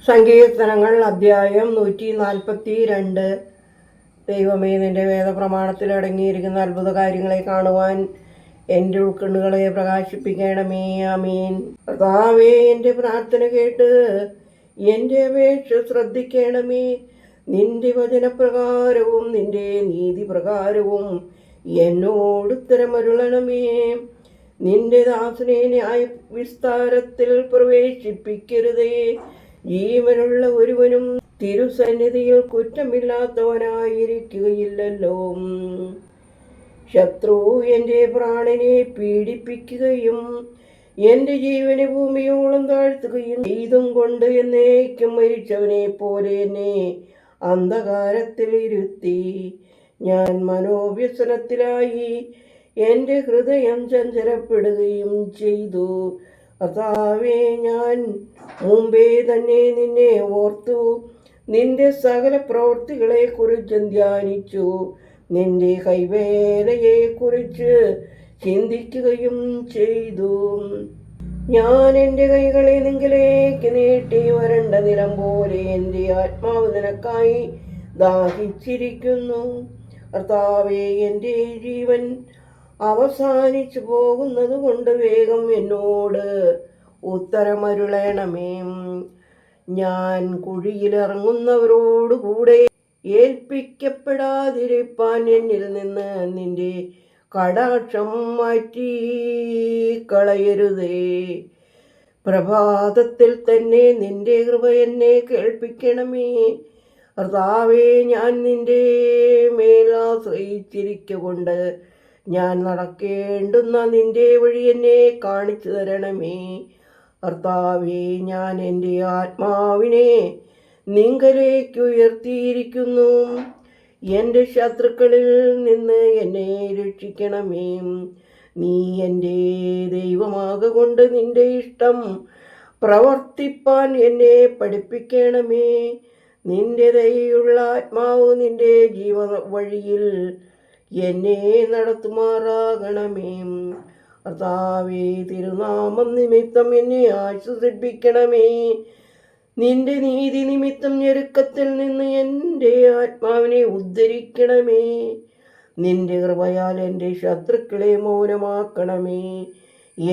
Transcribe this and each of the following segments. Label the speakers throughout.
Speaker 1: സങ്കീർത്തനങ്ങൾ അധ്യായം 142. ദൈവമേ, നിന്റെ വേദപ്രമാണത്തിൽ അടങ്ങിയിരിക്കുന്ന അത്ഭുത കാര്യങ്ങളെ കാണുവാൻ എൻ്റെ ഉൾക്കണ്ണുകളെ പ്രകാശിപ്പിക്കണമേ. ആമീൻ. കർത്താവേ, എൻ്റെ പ്രാർത്ഥന കേട്ട് എൻ്റെ അപേക്ഷ ശ്രദ്ധിക്കണമേ. നിന്റെ വചനപ്രകാരവും നിന്റെ നീതി പ്രകാരവും എന്നോട് ഉത്തരമരുളണമേ. നിന്റെ ദാസനെ ന്യായ വിസ്താരത്തിൽ പ്രവേശിപ്പിക്കരുതേ. ജീവനുള്ള ഒരുവനും തിരുസന്നിധിയിൽ കുറ്റമില്ലാത്തവനായിരിക്കുകയില്ലല്ലോ. ശത്രു എൻ്റെ പ്രാണനെ പീഡിപ്പിക്കുകയും എൻ്റെ ജീവനെ ഭൂമിയോളം താഴ്ത്തുകയും ചെയ്തും കൊണ്ട് എന്നേക്കും മരിച്ചവനെ പോലെ എന്നെ അന്ധകാരത്തിൽ ഇരുത്തി. ഞാൻ മനോവ്യസനത്തിലായി എൻ്റെ ഹൃദയം ചഞ്ചലപ്പെടുകയും ചെയ്തു. കർത്താവേ, ഞാൻ മുമ്പേ തന്നെ നിന്നെ ഓർത്തു നിന്റെ സകല പ്രവൃത്തികളെ കുറിച്ച് ധ്യാനിച്ചു. നിന്റെ കൈവേലയെക്കുറിച്ച് ചിന്തിക്കുകയും ചെയ്തു. ഞാൻ എൻ്റെ കൈകളെ നിങ്കിലേക്ക് നീട്ടി വരണ്ട നിലം പോലെ എൻ്റെ ആത്മാവ് നിനക്കായി ദാഹിച്ചിരിക്കുന്നു. കർത്താവേ, എൻ്റെ ജീവൻ അവസാനിച്ചു പോകുന്നത് കൊണ്ട് വേഗം എന്നോട് ഉത്തരമരുളണമേ. ഞാൻ കുഴിയിലിറങ്ങുന്നവരോടുകൂടെ ഏൽപ്പിക്കപ്പെടാതിരിപ്പാൻ എന്നിൽ നിന്ന് നിന്റെ കടാക്ഷം മാറ്റി കളയരുതേ. പ്രഭാതത്തിൽ തന്നെ നിന്റെ കൃപ എന്നെ കേൾപ്പിക്കണമേ. കർത്താവേ, ഞാൻ നിന്റെ മേലാശ്രയിച്ചിരിക്കൊണ്ട് ഞാൻ നടക്കേണ്ടുന്ന നിന്റെ വഴി എന്നെ കാണിച്ചു തരണമേ. കർത്താവേ, ഞാൻ എൻ്റെ ആത്മാവിനെ നിങ്കലേക്ക് ഉയർത്തിയിരിക്കുന്നു. എൻ്റെ ശത്രുക്കളിൽ നിന്ന് എന്നെ രക്ഷിക്കണമേ. നീ എൻ്റെ ദൈവമാകൊണ്ട് നിന്റെ ഇഷ്ടം പ്രവർത്തിപ്പാൻ എന്നെ പഠിപ്പിക്കണമേ. നിന്റെ ദയയുള്ള ആത്മാവ് നിന്റെ ജീവ വഴിയിൽ എന്നെ നടത്തുമാറാകണമേ. കർത്താവേ, തിരുനാമം നിമിത്തം എന്നെ ആശ്വസിപ്പിക്കണമേ. നിന്റെ നീതി നിമിത്തം ഞെരുക്കത്തിൽ നിന്ന് എൻ്റെ ആത്മാവിനെ ഉദ്ധരിക്കണമേ. നിന്റെ കൃപയാൽ എൻ്റെ ശത്രുക്കളെ മൗനമാക്കണമേ.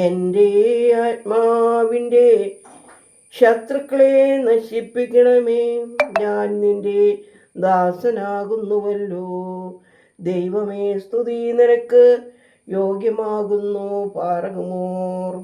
Speaker 1: എൻ്റെ ആത്മാവിൻ്റെ ശത്രുക്കളെ നശിപ്പിക്കണമേ. ഞാൻ നിന്റെ ദാസനാകുന്നുവല്ലോ. ദൈവമേ, സ്തുതി നിനക്ക് യോഗ്യമാകുന്നു. പാറകുമോർ.